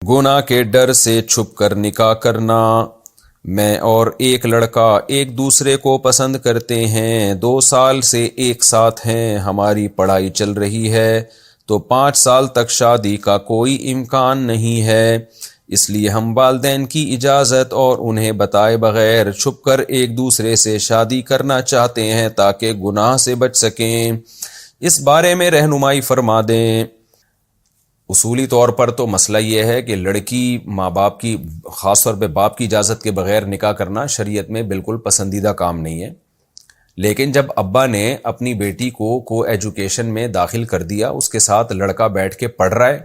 گناہ کے ڈر سے چھپ کر نکاح کرنا۔ میں اور ایک لڑکا ایک دوسرے کو پسند کرتے ہیں، 2 سال سے ایک ساتھ ہیں، ہماری پڑھائی چل رہی ہے تو 5 سال تک شادی کا کوئی امکان نہیں ہے، اس لیے ہم والدین کی اجازت اور انہیں بتائے بغیر چھپ کر ایک دوسرے سے شادی کرنا چاہتے ہیں تاکہ گناہ سے بچ سکیں۔ اس بارے میں رہنمائی فرما دیں۔ اصولی طور پر تو مسئلہ یہ ہے کہ لڑکی ماں باپ کی، خاص طور پہ باپ کی اجازت کے بغیر نکاح کرنا شریعت میں بالکل پسندیدہ کام نہیں ہے، لیکن جب ابا نے اپنی بیٹی کو ایجوکیشن میں داخل کر دیا، اس کے ساتھ لڑکا بیٹھ کے پڑھ رہا ہے،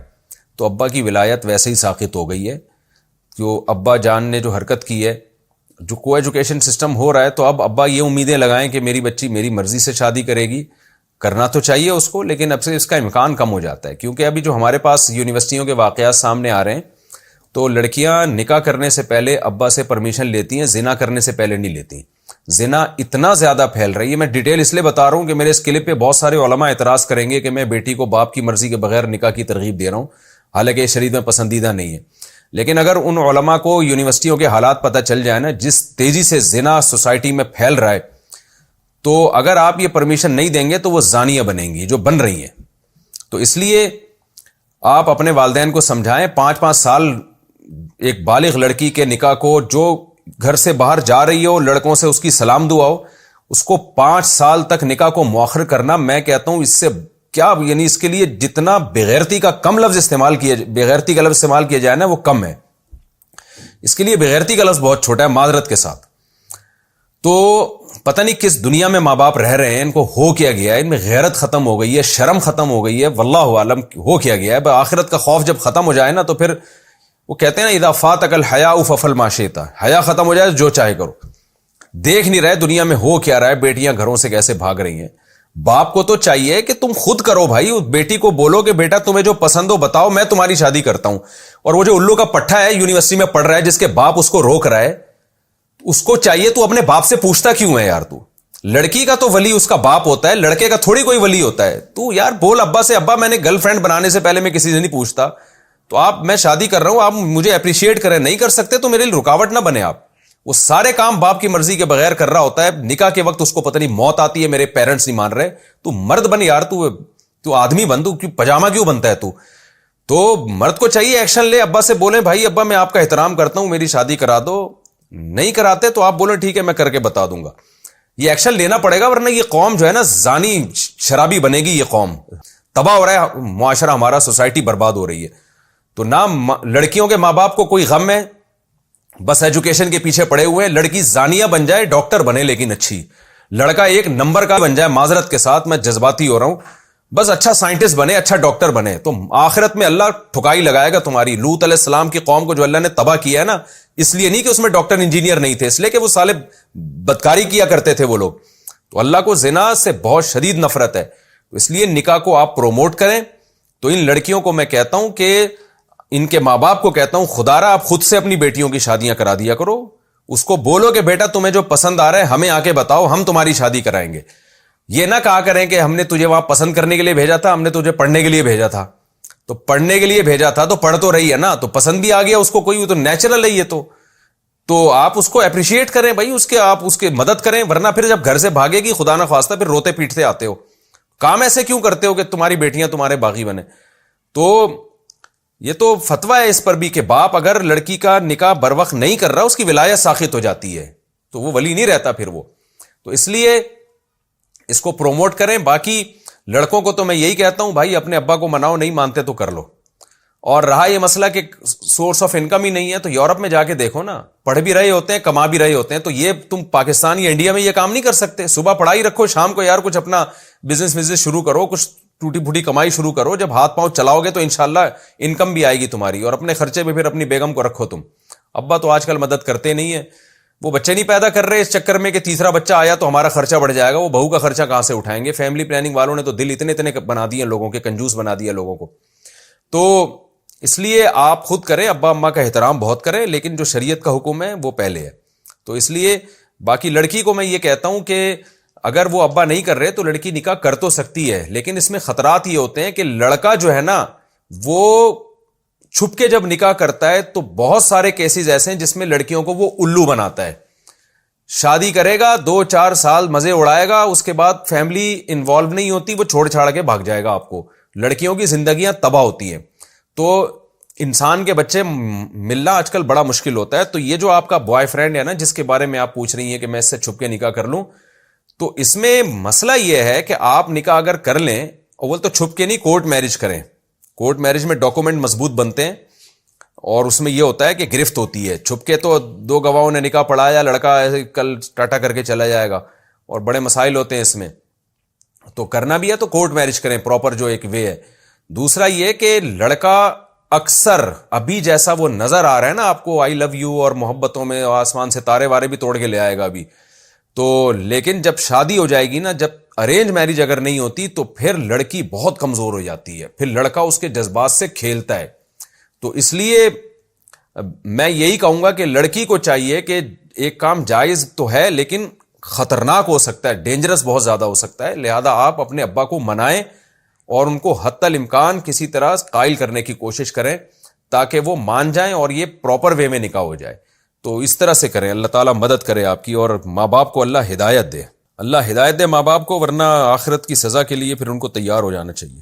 تو ابا کی ولایت ویسے ہی ساقط ہو گئی ہے۔ جو ابا جان نے جو حرکت کی ہے، جو کو ایجوکیشن سسٹم ہو رہا ہے، تو اب ابا یہ امیدیں لگائیں کہ میری بچی میری مرضی سے شادی کرے گی، کرنا تو چاہیے اس کو، لیکن اب سے اس کا امکان کم ہو جاتا ہے، کیونکہ ابھی جو ہمارے پاس یونیورسٹیوں کے واقعات سامنے آ رہے ہیں، تو لڑکیاں نکاح کرنے سے پہلے ابا سے پرمیشن لیتی ہیں، زنا کرنے سے پہلے نہیں لیتی۔ زنا اتنا زیادہ پھیل رہی ہے، میں ڈیٹیل اس لیے بتا رہا ہوں کہ میرے اس کلپ پہ بہت سارے علماء اعتراض کریں گے کہ میں بیٹی کو باپ کی مرضی کے بغیر نکاح کی ترغیب دے رہا ہوں، حالانکہ یہ شریعت میں پسندیدہ نہیں ہے۔ لیکن اگر ان علماء کو یونیورسٹیوں کے حالات پتہ چل جائے نا، جس تیزی سے زنا سوسائٹی میں پھیل رہا ہے، تو اگر آپ یہ پرمیشن نہیں دیں گے تو وہ زانیہ بنیں گی جو بن رہی ہیں۔ تو اس لیے آپ اپنے والدین کو سمجھائیں، 5 سال ایک بالغ لڑکی کے نکاح کو، جو گھر سے باہر جا رہی ہو، لڑکوں سے اس کی سلام دعا ہو، اس کو 5 سال تک نکاح کو مؤخر کرنا، میں کہتا ہوں اس سے کیا، یعنی اس کے لیے جتنا بغیرتی کا کم لفظ استعمال کیا، بغیرتی کا لفظ استعمال کیا جائے نا، وہ کم ہے۔ اس کے لیے بغیرتی کا لفظ بہت چھوٹا ہے، معذرت کے ساتھ۔ تو پتہ نہیں کس دنیا میں ماں باپ رہ رہے ہیں، ان کو ہو کیا گیا ہے، ان میں غیرت ختم ہو گئی ہے، شرم ختم ہو گئی ہے، واللہ عالم ہو کیا گیا ہے۔ آخرت کا خوف جب ختم ہو جائے نا، تو پھر وہ کہتے ہیں نا، اذا فاتک الحیاء فافعل ما شئت، حیا ختم ہو جائے جو چاہے کرو۔ دیکھ نہیں رہے دنیا میں ہو کیا رہا ہے، بیٹیاں گھروں سے کیسے بھاگ رہی ہیں۔ باپ کو تو چاہیے کہ تم خود کرو بھائی، بیٹی کو بولو کہ بیٹا تمہیں جو پسند ہو بتاؤ، میں تمہاری شادی کرتا ہوں۔ اور وہ جو الو کا پٹھا ہے یونیورسٹی میں پڑھ رہا ہے، جس کے باپ اس کو روک رہا ہے، اس کو چاہیے تو اپنے باپ سے پوچھتا کیوں ہے یار؟ تو لڑکی کا تو ولی اس کا باپ ہوتا ہے، لڑکے کا تھوڑی کوئی ولی ہوتا ہے۔ تو یار بول ابا سے، ابا میں نے گرل فرینڈ بنانے سے پہلے میں کسی سے نہیں پوچھتا، تو آپ، میں شادی کر رہا ہوں، آپ مجھے اپریشیٹ کریں، نہیں کر سکتے تو میرے لیے رکاوٹ نہ بنے۔ آپ وہ سارے کام باپ کی مرضی کے بغیر کر رہا ہوتا ہے، نکاح کے وقت اس کو پتہ نہیں موت آتی ہے، میرے پیرنٹس نہیں مان رہے، تو مرد بن یار، تو آدمی بن، تو پجامہ کیوں بنتا ہے؟ تو مرد کو چاہیے ایکشن لے، ابا سے بولیں بھائی ابا میں آپ کا احترام کرتا ہوں، میری شادی کرا دو۔ نہیں کراتے تو آپ بولیں ٹھیک ہے میں کر کے بتا دوں گا۔ یہ ایکشن لینا پڑے گا، ورنہ یہ قوم جو ہے نا زانی شرابی بنے گی، یہ قوم تباہ ہو رہا ہے، معاشرہ ہمارا، سوسائٹی برباد ہو رہی ہے۔ تو نہ لڑکیوں کے ماں باپ کو کوئی غم ہے، بس ایجوکیشن کے پیچھے پڑے ہوئے ہیں۔ لڑکی زانیہ بن جائے، ڈاکٹر بنے لیکن اچھی، لڑکا ایک نمبر کا بن جائے، معذرت کے ساتھ میں جذباتی ہو رہا ہوں، بس اچھا سائنٹسٹ بنے، اچھا ڈاکٹر بنے، تو آخرت میں اللہ ٹھکائی لگائے گا تمہاری۔ لوط علیہ السلام کی قوم کو جو اللہ نے تباہ کیا ہے نا، اس لیے نہیں کہ اس میں ڈاکٹر انجینئر نہیں تھے، اس لیے کہ وہ سالے بدکاری کیا کرتے تھے وہ لوگ۔ تو اللہ کو زنا سے بہت شدید نفرت ہے، تو اس لیے نکاح کو آپ پروموٹ کریں۔ تو ان لڑکیوں کو میں کہتا ہوں کہ ان کے ماں باپ کو کہتا ہوں، خدا را آپ خود سے اپنی بیٹیوں کی شادیاں کرا دیا کرو، اس کو بولو کہ بیٹا تمہیں جو پسند آ رہا ہے ہمیں آ کے بتاؤ، ہم تمہاری شادی کرائیں گے۔ یہ نہ کہا کریں کہ ہم نے تجھے وہاں پسند کرنے کے لیے بھیجا تھا، ہم نے تجھے پڑھنے کے لیے بھیجا تھا۔ تو پڑھنے کے لیے بھیجا تھا تو پڑھ تو رہی ہے نا، تو پسند بھی آ گیا اس کو، کوئی تو نیچرل ہے یہ تو آپ اس کو اپریشیٹ کریں بھائی، آپ اس کے مدد کریں، ورنہ پھر جب گھر سے بھاگے گی خدا نہ خواستہ پھر روتے پیٹتے آتے ہو۔ کام ایسے کیوں کرتے ہو کہ تمہاری بیٹیاں تمہارے باغی بنے؟ تو یہ تو فتویٰ ہے اس پر بھی کہ باپ اگر لڑکی کا نکاح بر وقت نہیں کر رہا، اس کی ولایت ساقط ہو جاتی ہے، تو وہ ولی نہیں رہتا پھر وہ۔ تو اس لیے اس کو پروموٹ کریں۔ باقی لڑکوں کو تو میں یہی کہتا ہوں بھائی اپنے ابا کو مناؤ، نہیں مانتے تو کر لو۔ اور رہا یہ مسئلہ کہ سورس آف انکم ہی نہیں ہے، تو یورپ میں جا کے دیکھو نا، پڑھ بھی رہے ہوتے ہیں، کما بھی رہے ہوتے ہیں، تو یہ تم پاکستان یا انڈیا میں یہ کام نہیں کر سکتے۔ صبح پڑھائی رکھو، شام کو یار کچھ اپنا بزنس شروع کرو، کچھ ٹوٹی پھوٹی کمائی شروع کرو، جب ہاتھ پاؤں چلاؤ گے تو انشاءاللہ انکم بھی آئے گی تمہاری، اور اپنے خرچے میں پھر اپنی بیگم کو رکھو تم۔ ابا تو آج کل مدد کرتے نہیں ہیں، وہ بچے نہیں پیدا کر رہے اس چکر میں کہ تیسرا بچہ آیا تو ہمارا خرچہ بڑھ جائے گا، وہ بہو کا خرچہ کہاں سے اٹھائیں گے؟ فیملی پلاننگ والوں نے تو دل اتنے بنا دیے لوگوں کے، کنجوس بنا دیے لوگوں کو۔ تو اس لیے آپ خود کریں، ابا اماں کا احترام بہت کریں، لیکن جو شریعت کا حکم ہے وہ پہلے ہے۔ تو اس لیے باقی لڑکی کو میں یہ کہتا ہوں کہ اگر وہ ابا نہیں کر رہے تو لڑکی نکاح کر تو سکتی ہے، لیکن اس میں خطرات یہ ہوتے ہیں کہ لڑکا جو ہے نا وہ چھپ کے جب نکاح کرتا ہے تو بہت سارے کیسز ایسے ہیں جس میں لڑکیوں کو وہ الو بناتا ہے. شادی کرے گا 2-4 سال مزے اڑائے گا, اس کے بعد فیملی انوالو نہیں ہوتی, وہ چھوڑ چھاڑ کے بھاگ جائے گا آپ کو. لڑکیوں کی زندگیاں تباہ ہوتی ہیں. تو انسان کے بچے ملنا آج کل بڑا مشکل ہوتا ہے. تو یہ جو آپ کا بوائے فرینڈ ہے نا, جس کے بارے میں آپ پوچھ رہی ہیں کہ میں اس سے چھپ کے نکاح کر لوں, تو اس میں مسئلہ یہ ہے کہ آپ نکاح اگر کر لیں, اول تو چھپ کے نہیں, کورٹ میرج کریں. کورٹ میرج میں ڈاکومنٹ مضبوط بنتے ہیں, اور اس میں یہ ہوتا ہے کہ گرفت ہوتی ہے. چھپ کے تو 2 گواہوں نے نکاح پڑھایا, لڑکا ایسے کل ٹاٹا کر کے چلا جائے گا, اور بڑے مسائل ہوتے ہیں اس میں. تو کرنا بھی ہے تو کورٹ میرج کریں, پراپر جو ایک وے ہے. دوسرا یہ کہ لڑکا اکثر ابھی جیسا وہ نظر آ رہا ہے نا آپ کو, آئی لو یو اور محبتوں میں آسمان سے تارے وارے بھی توڑ کے لے آئے گا ابھی تو, لیکن جب شادی ہو جائے گی نا, جب ارینج میرج اگر نہیں ہوتی تو پھر لڑکی بہت کمزور ہو جاتی ہے, پھر لڑکا اس کے جذبات سے کھیلتا ہے. تو اس لیے میں یہی کہوں گا کہ لڑکی کو چاہیے کہ ایک کام جائز تو ہے لیکن خطرناک ہو سکتا ہے, ڈینجرس بہت زیادہ ہو سکتا ہے, لہذا آپ اپنے ابا کو منائیں اور ان کو حتی الامکان کسی طرح قائل کرنے کی کوشش کریں تاکہ وہ مان جائیں اور یہ پراپر وے میں نکاح ہو جائے. تو اس طرح سے کریں, اللہ تعالیٰ مدد کرے آپ کی, اور ماں باپ کو اللہ ہدایت دے. اللہ ہدایت دے ماں باپ کو, ورنہ آخرت کی سزا کے لیے پھر ان کو تیار ہو جانا چاہیے.